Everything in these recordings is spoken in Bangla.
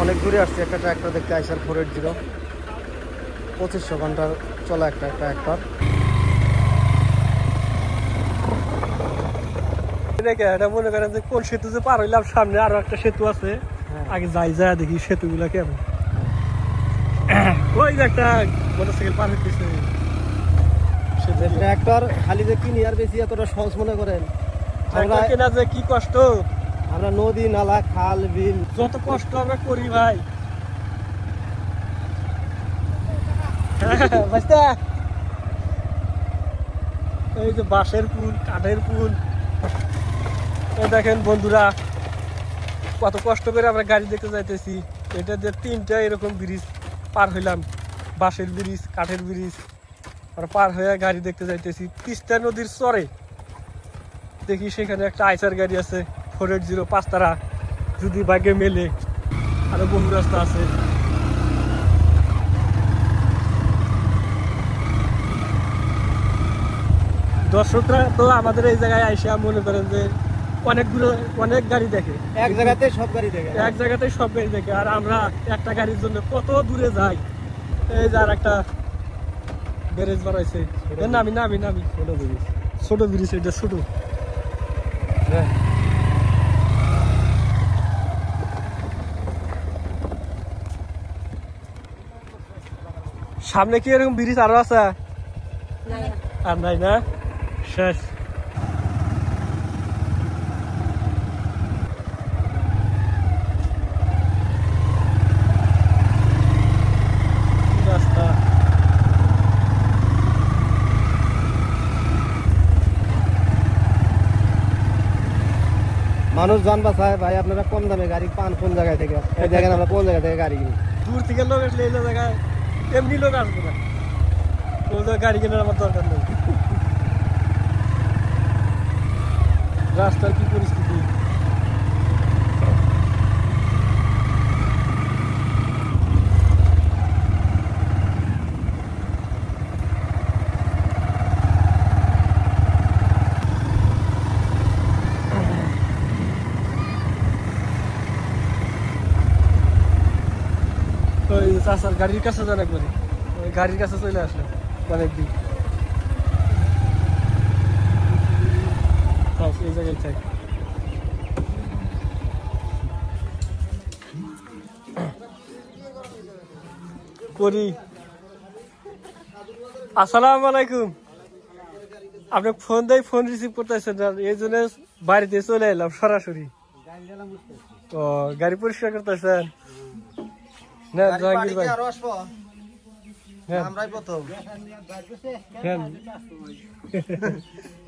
অনেক দূরে আসছে একটা ট্র্যাক্টর দেখতে, আইসার 480 2500 ঘন্টার চলা একটা ট্র্যাক্টর। এটা মনে করেন যে কোন সেতু যে পার হইলাম, সামনে আরো একটা সেতু আছে, আগে যাই যায় দেখি সেতুগুলা কেমন। ওই যে একটা মোটরসাইকেল পার হইতেছে। ট্র্যাক্টর খালি যে কিনি আর বেশি এতটা সহজ মনে করেন? আমরা কেনা যে কি কষ্ট, আমরা নদী নালা খাল বিল যত কষ্ট আমরা করি ভাই। এই যে বাঁশের পুল, কাঠের পুল, দেখেন বন্ধুরা কত কষ্ট করে আমরা গাড়ি দেখতে যাইতেছি। এটা যে 3টা এরকম ব্রিজ পার হইলাম, বাঁশের ব্রিজ, কাঠের ব্রিজ, আর পার হয়ে গাড়ি দেখতে যাইতেছি তিস্তা নদীর চরে। দেখি সেখানে একটা আইসার গাড়ি আছে 480 5 তারা, যদি ভাগ্যে মেলে। আরো বহু রাস্তা আছে। দর্শকরা তো আমাদের এই জায়গায় আইসা মনে করেন যে অনেক গাড়ি দেখে, এক জায়গাতে সব গাড়ি দেখে, এক জায়গাতে সব গাড়ি দেখে। আর আমরা একটা গাড়ির জন্য কত দূরে যাই। এই যে আর একটা ব্যারেজ বানাইছে, নামি ছোট ব্রিজ, এটা ছোট। সামনে কি এরকম ব্রিজ আরো আছে? আর নাই না, শেষ। রাস্তা মানুষ জান বাঁচায় ভাই। আপনারা কম দামে গাড়ি পান কোন জায়গায় থেকে? দেখেন আমরা কোন জায়গা থেকে গাড়ি কিনি। দূর থেকে লোক আসলে এই জায়গায় এমনি লোক আসবে না, ওই গাড়ি কেনার আমার দরকার নেই। রাস্তার কি পরিস্থিতি! চাষার গাড়ির কাছে যান একবারে, ওই গাড়ির কাছে চলে আসলে অনেকদিন। এই জায়গায় থাক। করি। আসসালামু আলাইকুম। আপনি ফোন দেয়, ফোন রিসিভ করতেছেন না, এই জন্য বাড়িতে চলে এলাম সরাসরি। ও গাড়ি পরিষ্কার করতেছেন? না জাহাঙ্গীর ভাই,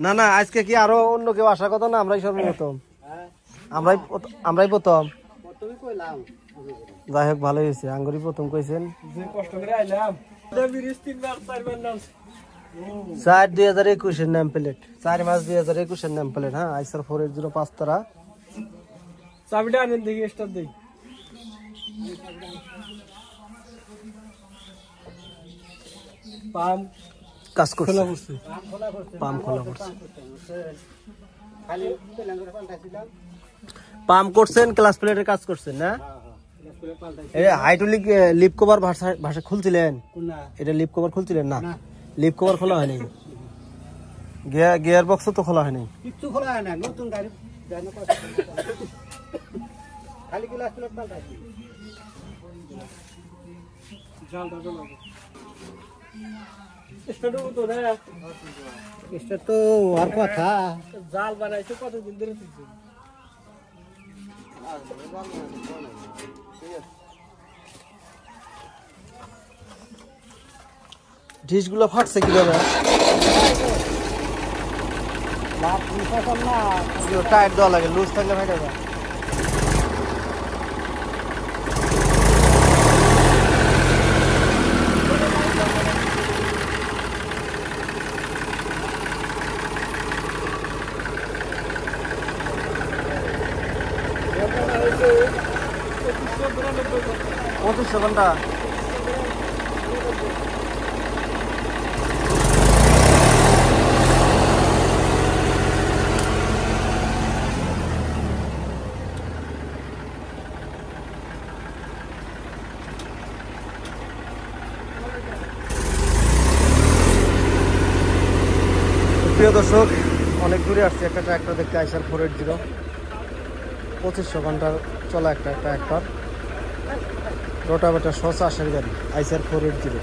না না আজকে কি আরো অন্য কেউ আসার কথা না? আমরাই সর্বপ্রথম, আমরাই প্রথম। যাই হোক ভালোই হয়েছে, আঙ্গুরি প্রথম কইছেন। কষ্ট করে আইলাম। 4 2021 নাম প্লেট, 4 মাস 2021 নাম প্লেট। হ্যাঁ, আইসার 480 5 তারা। চাবিটা আনেন দেখি, স্টার্ট দেই। পাম্প কাজ করছে, পাম্প খোলা করছে। পাম্প করছেন, ক্লাস প্লেটের কাজ করছেন না? এই হাইড্রোলিক লিপ কভার ভাষা খুলছিলেন? এটা লিপ কভার খুলছিলেন না? লিপ কভার খোলা হয়নি, গিয়ার বক্স তো খোলা হয়নি, কিচ্ছু খোলা হয় না। নতুন গাড়ি খালি ক্লাস প্লেট পাল্টাইছি। তো আর কথা। জাল বানাইছে কতদিন ধরে? ডিশ গুলো ফাটছে কিভাবে? টায়ার দেওয়া লাগে, লুজ থাকলে ফাটে যায়। পঁচিশশো ঘন্টা। প্রিয় দর্শক, অনেক দূরে আসছে একটা ট্র্যাক্টর দেখতে, আইসার 480 2500 ঘন্টার চলা একটা ট্র্যাক্টর, রোটাভেটার সহ চাষের গাড়ি আইসার 480।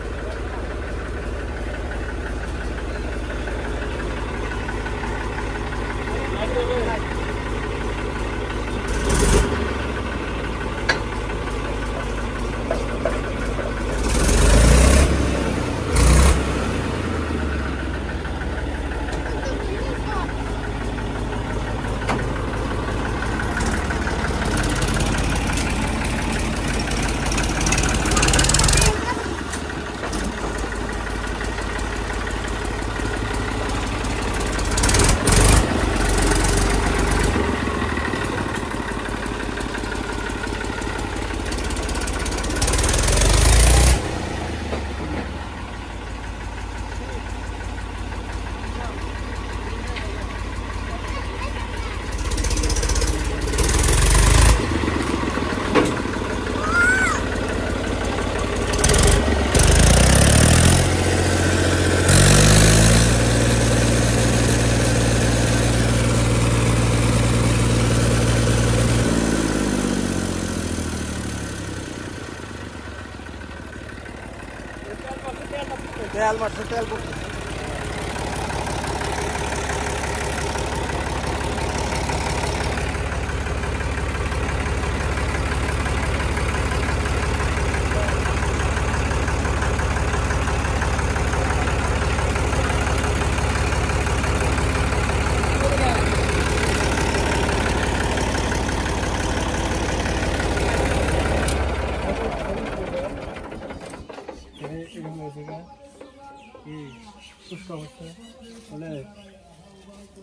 তেল মারছে, তেল পড়ছে।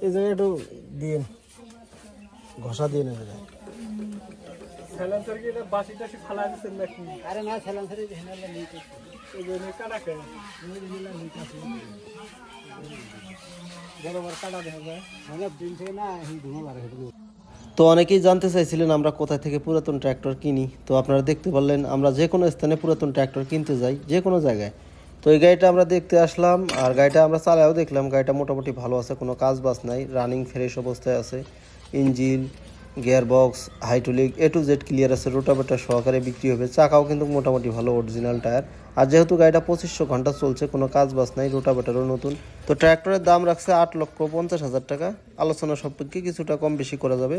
এই জায়গায় একটু দিন ঘষা দিয়ে নেবে। আরে না সাইলেন্সারে বরাবর কাটা দেখা যায়, অনেক দিন থেকে না এই ধুমা বাড়ে। তো অনেকেই জানতে চাইছিলেন আমরা কোথা থেকে পুরাতন ট্র্যাক্টর কিনি। তো আপনারা দেখতে পারলেন আমরা যে কোনো স্থানে পুরাতন ট্র্যাক্টর কিনতে যাই, যে কোনো জায়গায়। তো এই গাড়িটা আমরা দেখতে আসলাম, আর গাড়িটা আমরা চালায়ও দেখলাম। গাড়িটা মোটামুটি ভালো আছে, কোনো কাজ বাজ নাই, রানিং ফ্রেশ অবস্থায় আছে। Engine, gear box, hydraulic A to Z clear আছে, রোটাভেটার সহকারে বিক্রি হবে। চাকাও কিন্তু মোটামুটি ভালো, অরিজিনাল টায়ার। আর যেহেতু গাড়িটা 2500 ঘন্টা চলছে, কোনো কাজ বাজ নাই, রোটাভেটারও নতুন। তো ট্র্যাক্টরের দাম রাখছে 8,50,000 টাকা। আলোচনা সাপেক্ষে কিছুটা কম বেশি করা যাবে।